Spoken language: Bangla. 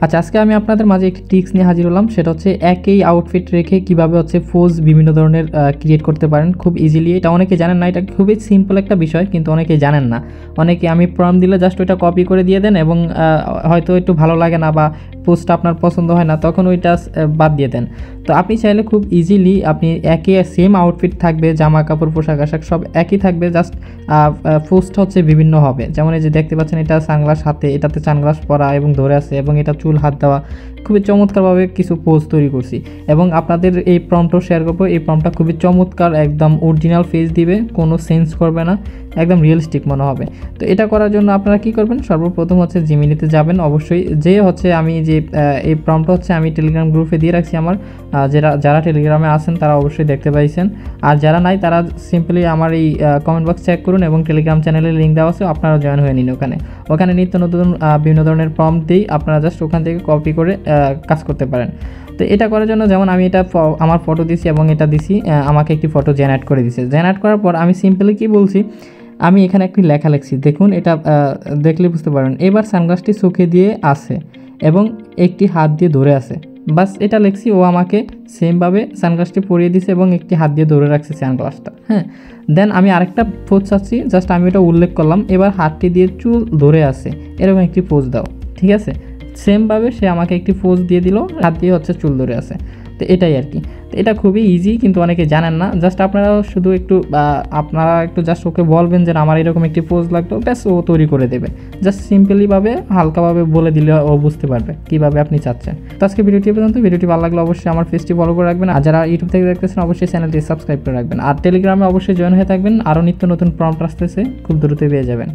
আচ্ছা, আজকে আমি আপনাদের মাঝে একটি টিপস নিয়ে হাজির হলাম। সেটা হচ্ছে একই আউটফিট রেখে কিভাবে হচ্ছে পোজ বিভিন্ন ধরনের ক্রিয়েট করতে পারেন খুব ইজিলি। এটা অনেকে জানেন না, এটা খুবই সিম্পল একটা বিষয়, কিন্তু অনেকেই জানেন না। অনেকে আমি প্রম্পট দিলে জাস্ট ওইটা কপি করে দিয়ে দেন এবং হয়তো একটু ভালো লাগে না বা পোস্টটা আপনার পছন্দ হয় না, তখন ওইটা বাদ দিয়ে দেন। তো আপনি চাইলে খুব ইজিলি আপনি একই সেম আউটফিট থাকবে, জামা কাপড় পোশাক আশাক সব একই থাকবে, জাস্ট পোস্ট হচ্ছে বিভিন্ন হবে। যেমন এই যে দেখতে পাচ্ছেন, এটা সানগ্লাস হাতে, এটাতে সানগ্লাস পরা এবং ধরে আছে, এবং এটা চুল হাত দেওয়া, খুবই চমৎকারভাবে কিছু পোজ তৈরি করছি এবং আপনাদের এই প্রম্পটও শেয়ার করবো। এই প্রম্পটটা খুবই চমৎকার, একদম অরিজিনাল ফেস দিবে, কোনো সেন্স করবে না, একদম রিয়েলিস্টিক মনে হবে। তো এটা করার জন্য আপনারা কি করবেন, সর্বপ্রথম হচ্ছে জিমিনিতে যাবেন অবশ্যই। যে হচ্ছে আমি যে এই প্রম্পট হচ্ছে আমি টেলিগ্রাম গ্রুপে দিয়ে রাখছি আমার, যারা টেলিগ্রামে আছেন তারা অবশ্যই দেখতে পাইছেন, আর যারা নাই তারা সিম্পলি আমার এই কমেন্ট বক্স চেক করুন এবং টেলিগ্রাম চ্যানেলের লিঙ্ক দেওয়া আছে, আপনারা জয়েন হয়ে নিন। ওখানে নিত্য নতুন বিভিন্ন ধরনের প্রম্পট দিই, আপনারা জাস্ট ওখান থেকে কপি করে কাজ করতে পারেন। তো এটা করার জন্য যেমন আমি এটা আমার ফটো দিছি এবং এটা দিছি, আমাকে একটি ফটো জেনারেট করে দিছে। জেনারেট করার পর আমি সিম্পলি কি বলছি, আমি এখানে একটি লেখা লিখছি, দেখুন এটা দেখলে বুঝতে পারবেন। এবার সানগ্লাসটি চোখে দিয়ে আছে এবং একটি হাত দিয়ে ধরে আছে, বাস এটা লিখছি। ও আমাকে সেমভাবে সানগ্লাসটি পরিয়ে দিছে এবং একটি হাত দিয়ে ধরে রাখছে সানগ্লাসটা। হ্যাঁ, দেন আমি আরেকটা পোজ চাচ্ছি, জাস্ট আমি ওটা উল্লেখ করলাম। এবার হাতটি দিয়ে চুল ধরে আছে, এরকম একটি পোজ দাও, ঠিক আছে। সেমভাবে সে আমাকে একটি পোজ দিয়ে দিল, হাত দিয়ে হচ্ছে চুল ধরে আছে। তো এটাই আর কি। তো এটা খুবই ইজি, কিন্তু অনেকে জানেন না। জাস্ট আপনারা শুধু একটু জাস্ট ওকে বলবেন যে আমার এরকম একটি পোজ লাগতো, ব্যাস ও তৈরি করে দেবে। জাস্ট সিম্পলিভাবে হালকাভাবে বলে দিলে ও বুঝতে পারবে কীভাবে আপনি চাচ্ছেন। তো আজকে ভিডিওটি পর্যন্ত। ভিডিওটি ভালো লাগলে অবশ্যই আমার পেজটি ফলো করে রাখবেন, আর যারা ইউটিউব থেকে দেখতেছেন অবশ্যই চ্যানেলটি সাবস্ক্রাইব করে রাখবেন, আর টেলিগ্রামে অবশ্যই জয়েন হয়ে থাকবেন। আরও নিত্য নতুন প্রম্পট আসতেছে, খুব দ্রুত পেয়ে যাবেন।